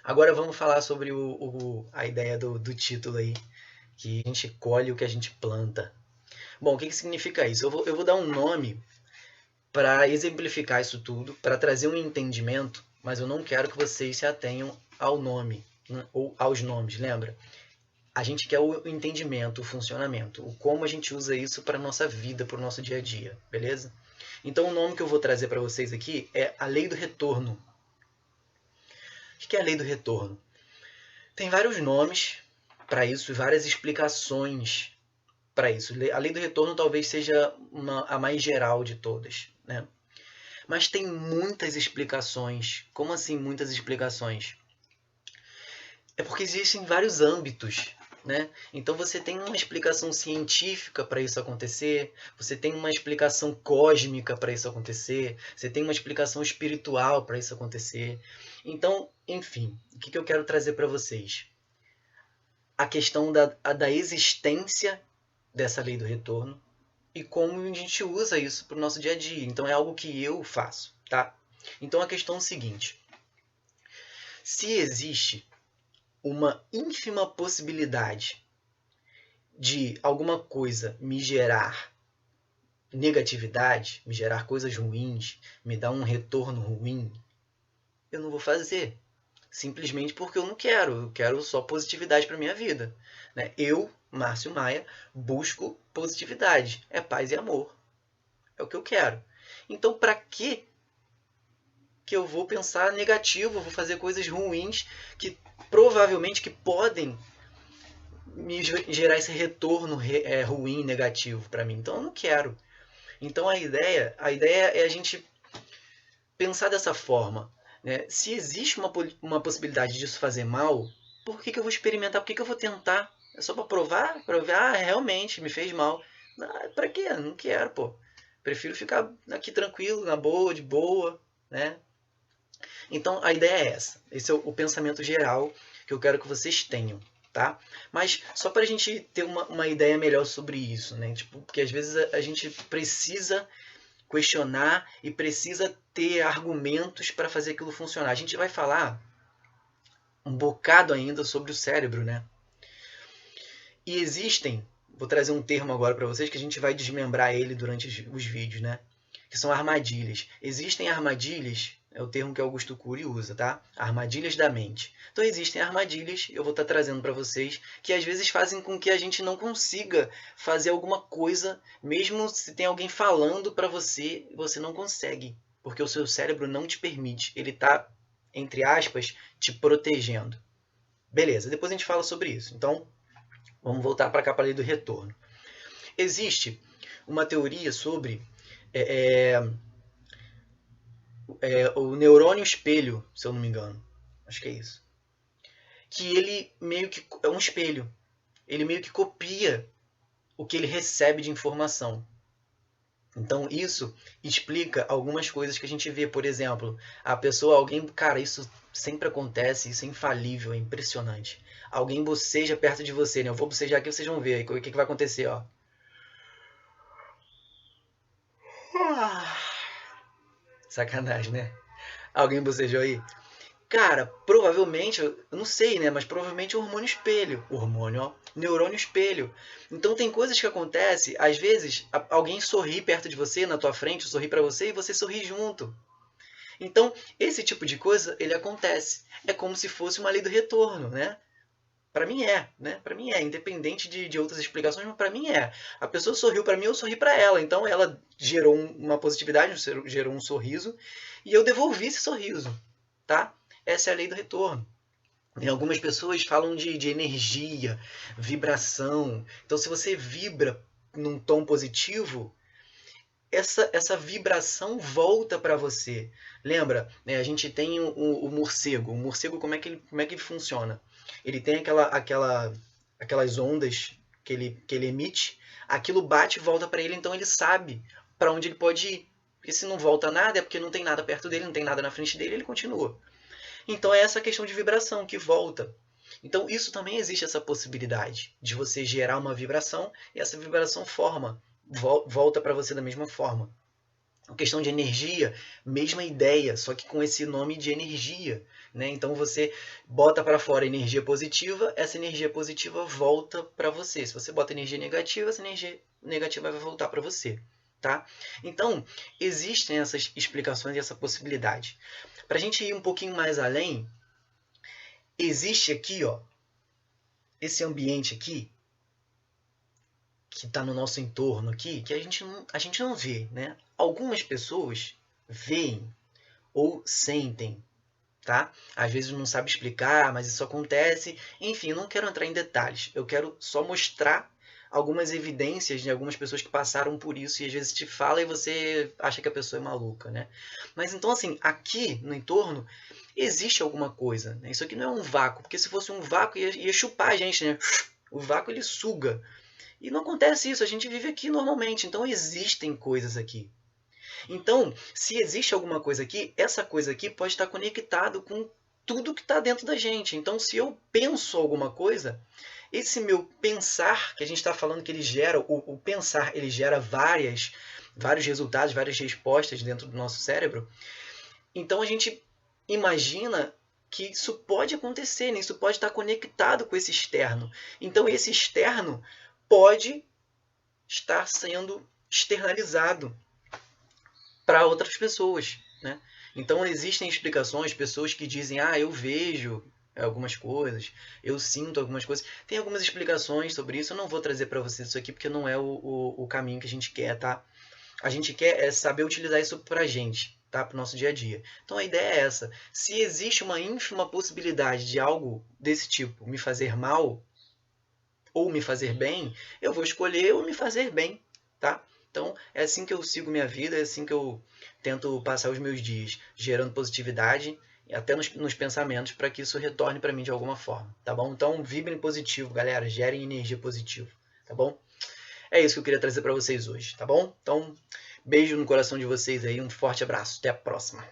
Agora vamos falar sobre a ideia do título aí, que a gente colhe o que a gente planta. Bom, o que significa isso? Eu vou dar um nome para exemplificar isso tudo, para trazer um entendimento, mas eu não quero que vocês se atenham ao nome, né, ou aos nomes, lembra? A gente quer o entendimento, o funcionamento, o como a gente usa isso para a nossa vida, para o nosso dia a dia, beleza? Então o nome que eu vou trazer para vocês aqui é a lei do retorno. O que é a lei do retorno? Tem vários nomes para isso e várias explicações para isso. A lei do retorno talvez seja a mais geral de todas, né? Mas tem muitas explicações. Como assim muitas explicações? É porque existem vários âmbitos, né? Então você tem uma explicação científica para isso acontecer, você tem uma explicação cósmica para isso acontecer, você tem uma explicação espiritual para isso acontecer. Então, enfim, o que eu quero trazer para vocês? A questão da existência dessa lei do retorno e como a gente usa isso para o nosso dia a dia. Então é algo que eu faço, tá? Então a questão é o seguinte: se existe uma ínfima possibilidade de alguma coisa me gerar negatividade, me gerar coisas ruins, me dar um retorno ruim, eu não vou fazer. Simplesmente porque eu não quero. Eu quero só positividade para minha vida. Né? Eu, Márcio Maia, busco positividade. É paz e amor. É o que eu quero. Então, para que eu vou pensar negativo, vou fazer coisas ruins que provavelmente que podem me gerar esse retorno ruim, negativo para mim? Então, eu não quero. Então, a ideia é a gente pensar dessa forma. Né? Se existe uma possibilidade disso fazer mal, por que eu vou experimentar? Por que eu vou tentar? É só para provar? Para ver, realmente me fez mal. Para quê? Não quero, pô. Prefiro ficar aqui tranquilo, na boa, de boa, né? Então a ideia é essa. Esse é o pensamento geral que eu quero que vocês tenham, tá? Mas só para a gente ter uma ideia melhor sobre isso, né? Tipo, porque às vezes a gente precisa questionar e precisa ter argumentos para fazer aquilo funcionar. A gente vai falar um bocado ainda sobre o cérebro, né? E existem, vou trazer um termo agora para vocês que a gente vai desmembrar ele durante os vídeos, né? Que são armadilhas. Existem armadilhas, é o termo que Augusto Cury usa, tá? Armadilhas da mente. Então existem armadilhas, eu vou estar trazendo para vocês, que às vezes fazem com que a gente não consiga fazer alguma coisa, mesmo se tem alguém falando para você, você não consegue, porque o seu cérebro não te permite. Ele está, entre aspas, te protegendo. Beleza, depois a gente fala sobre isso. Então, vamos voltar para cá para a lei do retorno. Existe uma teoria sobre o neurônio espelho, se eu não me engano. Acho que é isso. Que ele meio que é um espelho. Ele meio que copia o que ele recebe de informação. Então isso explica algumas coisas que a gente vê. Por exemplo, a pessoa, alguém, cara, isso sempre acontece, isso é infalível, é impressionante. Alguém boceja perto de você, né? Eu vou bocejar aqui, vocês vão ver o que vai acontecer, ó. Sacanagem, né? Alguém bocejou aí? Cara, provavelmente, eu não sei, né? Mas provavelmente é o hormônio espelho. Hormônio, ó. Neurônio espelho. Então tem coisas que acontecem, às vezes, alguém sorri perto de você, na tua frente, sorri para você e você sorri junto. Então, esse tipo de coisa, ele acontece. É como se fosse uma lei do retorno, né? Para mim é, né? Para mim é, independente de outras explicações, mas para mim é. A pessoa sorriu para mim, eu sorri para ela. Então ela gerou uma positividade, gerou um sorriso e eu devolvi esse sorriso, tá? Essa é a lei do retorno. E algumas pessoas falam de energia, vibração. Então, se você vibra num tom positivo, essa vibração volta para você. Lembra, né, a gente tem o morcego. O morcego, como é que ele funciona? Ele tem aquelas ondas que ele emite, aquilo bate e volta para ele, então ele sabe para onde ele pode ir. Porque se não volta nada, é porque não tem nada perto dele, não tem nada na frente dele, ele continua. Então é essa questão de vibração que volta. Então isso também existe essa possibilidade de você gerar uma vibração e essa vibração volta para você da mesma forma. questão de energia, mesma ideia, só que com esse nome de energia, né? Então você bota para fora energia positiva, essa energia positiva volta para você. Se você bota energia negativa, essa energia negativa vai voltar para você, tá? Então existem essas explicações e essa possibilidade. Para a gente ir um pouquinho mais além, existe aqui, ó, esse ambiente aqui que está no nosso entorno aqui, que a gente não vê, né? Algumas pessoas veem ou sentem, tá? Às vezes não sabe explicar, mas isso acontece. Enfim, eu não quero entrar em detalhes. Eu quero só mostrar algumas evidências de algumas pessoas que passaram por isso e às vezes te fala e você acha que a pessoa é maluca, né? Mas então, assim, aqui no entorno existe alguma coisa, né? Isso aqui não é um vácuo, porque se fosse um vácuo ia chupar a gente, né? O vácuo ele suga. E não acontece isso, a gente vive aqui normalmente, então existem coisas aqui. Então, se existe alguma coisa aqui, essa coisa aqui pode estar conectado com tudo que está dentro da gente. Então, se eu penso alguma coisa, esse meu pensar, que a gente está falando que ele gera, o pensar, ele gera vários resultados, várias respostas dentro do nosso cérebro. Então, a gente imagina que isso pode acontecer, né? Isso pode estar conectado com esse externo. Então, esse externo pode estar sendo externalizado para outras pessoas, né? Então existem explicações, pessoas que dizem, eu vejo algumas coisas, eu sinto algumas coisas. Tem algumas explicações sobre isso, eu não vou trazer para vocês isso aqui porque não é o caminho que a gente quer, tá? A gente quer saber utilizar isso para a gente, tá? Para o nosso dia a dia. Então a ideia é essa. Se existe uma ínfima possibilidade de algo desse tipo me fazer mal ou me fazer bem, eu vou escolher o me fazer bem, tá? Então, é assim que eu sigo minha vida, é assim que eu tento passar os meus dias, gerando positividade, até nos pensamentos, para que isso retorne para mim de alguma forma, tá bom? Então, vibrem positivo, galera, gerem energia positiva, tá bom? É isso que eu queria trazer para vocês hoje, tá bom? Então, beijo no coração de vocês aí, um forte abraço, até a próxima.